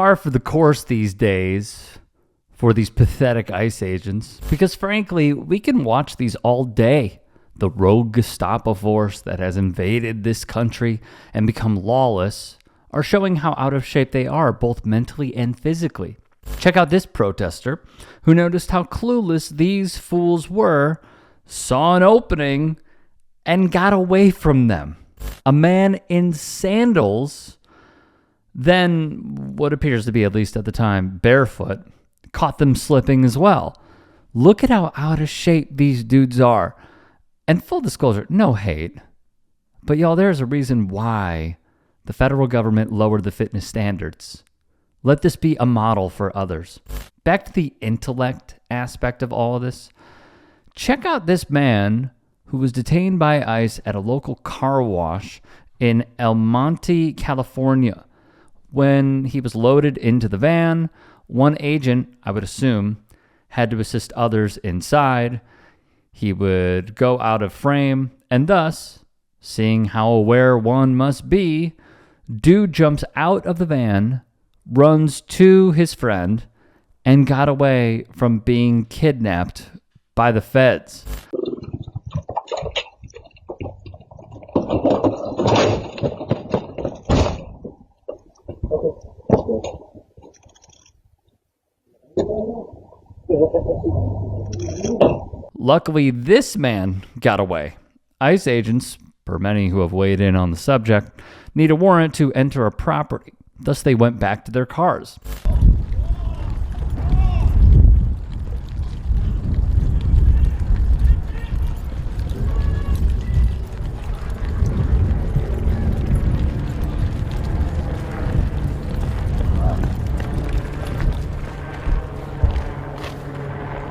par for the course these days for these pathetic ICE agents, because frankly, we can watch these all day. The rogue Gestapo force that has invaded this country and become lawless are showing how out of shape they are, both mentally and physically. Check out this protester who noticed how clueless these fools were, saw an opening, and got away from them. A man in sandals, then what appears to be, at least at the time, barefoot, caught them slipping as well. Look at how out of shape these dudes are. And full disclosure, no hate. But y'all, there's a reason why the federal government lowered the fitness standards. Let this be a model for others. Back to the intellect aspect of all of this. Check out this man who was detained by ICE at a local car wash in El Monte, California. When he was loaded into the van, one agent, I would assume, had to assist others inside. He would go out of frame, and thus, seeing how aware one must be, dude jumps out of the van, runs to his friend, and got away from being kidnapped by the feds. Luckily, this man got away. ICE agents, per many who have weighed in on the subject, need a warrant to enter a property. Thus, they went back to their cars.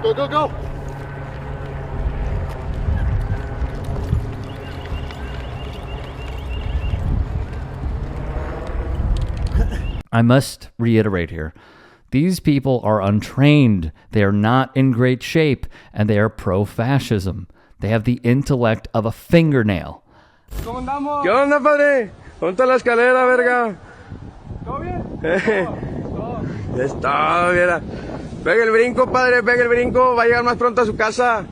Go, go, go! I must reiterate here, these people are untrained, they are not in great shape, and they are pro-fascism. They have the intellect of a fingernail. ¿Cómo andamos? ¿Qué onda, padre? ¿Dónde está la escalera, verga? ¿Todo bien? Está, mira. Pega el brinco, padre, pega el brinco. Va a llegar más pronto a su casa.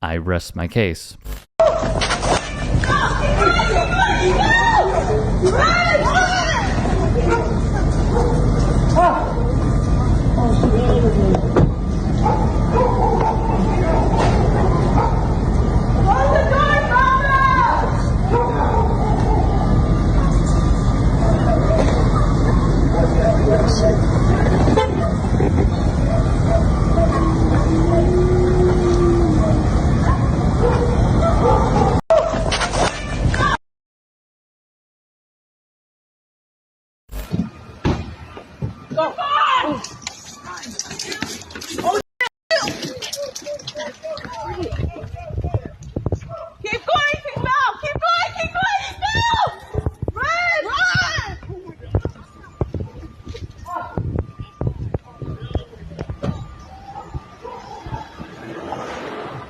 I rest my case.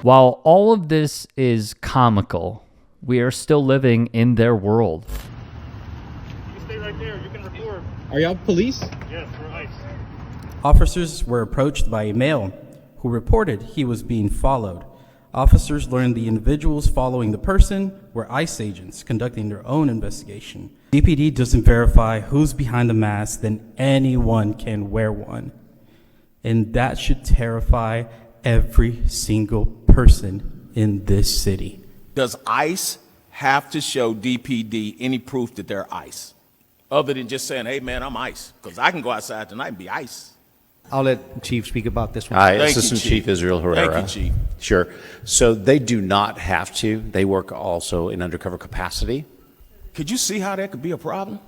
While all of this is comical, we are still living in their world. You stay right there. You can record. Are y'all police? Yes, we're ICE. Officers were approached by a male who reported he was being followed. Officers learned the individuals following the person were ICE agents conducting their own investigation. DPD doesn't verify who's behind the mask, then anyone can wear one. And that should terrify every single person in this city. Does ICE have to show DPD any proof that they're ICE? Other than just saying, hey man, I'm ICE. Because I can go outside tonight and be ICE. I'll let Chief speak about this one. Thank you, Assistant Chief Israel Herrera. Thank you, Chief. Sure. So they do not have to. They work also in undercover capacity. Could you see how that could be a problem?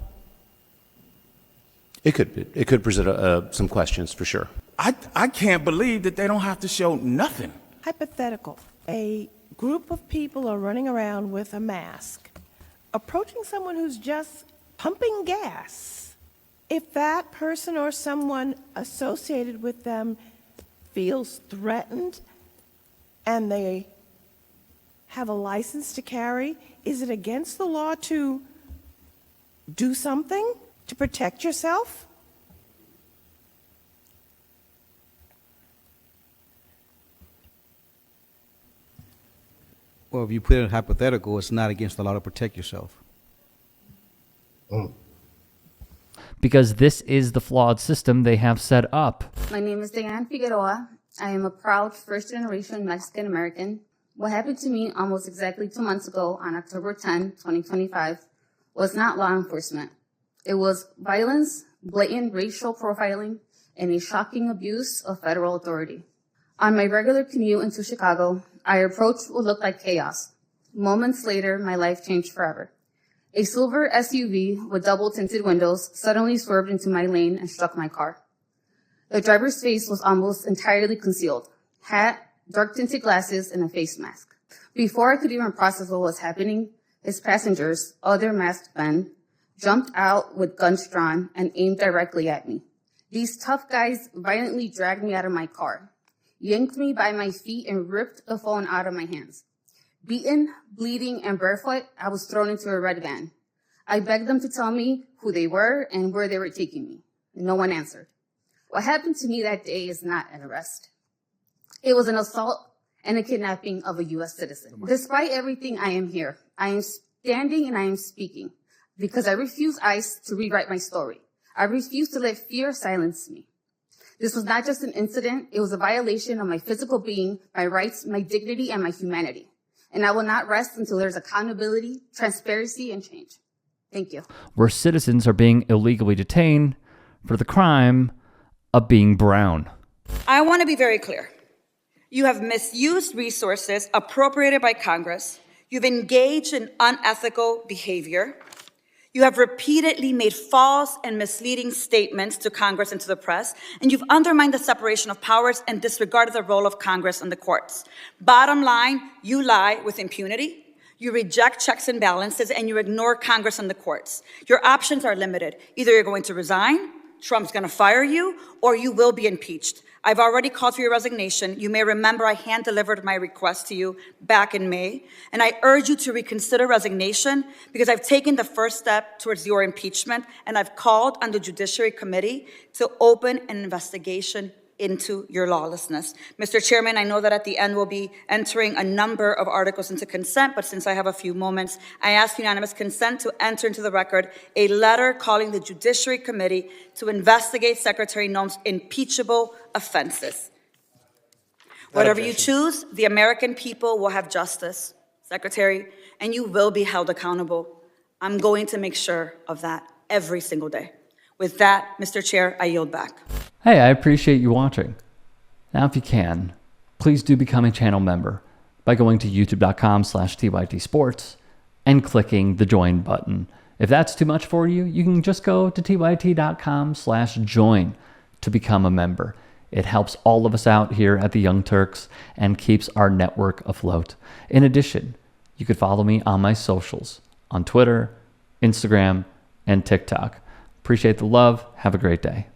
It could present some questions for sure. I can't believe that they don't have to show nothing. Hypothetical. A group of people are running around with a mask, approaching someone who's just pumping gas. If that person or someone associated with them feels threatened and they have a license to carry, is it against the law to do something? to protect yourself? Well, if you put it in hypothetical, it's not against the law to protect yourself. Because this is the flawed system they have set up. My name is Diane Figueroa. I am a proud first-generation Mexican-American. What happened to me almost exactly 2 months ago on October 10, 2025, was not law enforcement. It was violence, blatant racial profiling, and a shocking abuse of federal authority. On my regular commute into Chicago, I approached what looked like chaos. Moments later, my life changed forever. A silver SUV with double tinted windows suddenly swerved into my lane and struck my car. The driver's face was almost entirely concealed. Hat, dark tinted glasses, and a face mask. Before I could even process what was happening, his passengers, other masked men, jumped out with guns drawn and aimed directly at me. These tough guys violently dragged me out of my car, yanked me by my feet, and ripped the phone out of my hands. Beaten, bleeding, and barefoot, I was thrown into a red van. I begged them to tell me who they were and where they were taking me. No one answered. What happened to me that day is not an arrest. It was an assault and a kidnapping of a U.S. citizen. Despite everything, I am here. I am standing and I am speaking because I refuse ICE to rewrite my story. I refuse to let fear silence me. This was not just an incident. It was a violation of my physical being, my rights, my dignity, and my humanity. And I will not rest until there's accountability, transparency, and change. Thank you. Where citizens are being illegally detained for the crime of being brown. I want to be very clear. You have misused resources appropriated by Congress. You've engaged in unethical behavior. You have repeatedly made false and misleading statements to Congress and to the press, and you've undermined the separation of powers and disregarded the role of Congress and the courts. Bottom line, you lie with impunity. You reject checks and balances, and you ignore Congress and the courts. Your options are limited. Either you're going to resign, Trump's going to fire you, or you will be impeached. I've already called for your resignation. You may remember I hand-delivered my request to you back in May, and I urge you to reconsider resignation because I've taken the first step towards your impeachment, and I've called on the Judiciary Committee to open an investigation into your lawlessness. Mr. Chairman, I know that at the end we'll be entering a number of articles into consent, but since I have a few moments, I ask unanimous consent to enter into the record a letter calling the Judiciary Committee to investigate Secretary Noem's impeachable offenses. Whatever you choose, the American people will have justice, Secretary, and you will be held accountable. I'm going to make sure of that every single day. With that, Mr. Chair, I yield back. Hey, I appreciate you watching. Now, if you can, please do become a channel member by going to youtube.com/TYTSports and clicking the join button. If that's too much for you, you can just go to tyt.com/join to become a member. It helps all of us out here at the Young Turks and keeps our network afloat. In addition, you could follow me on my socials on Twitter, Instagram, and TikTok. Appreciate the love. Have a great day.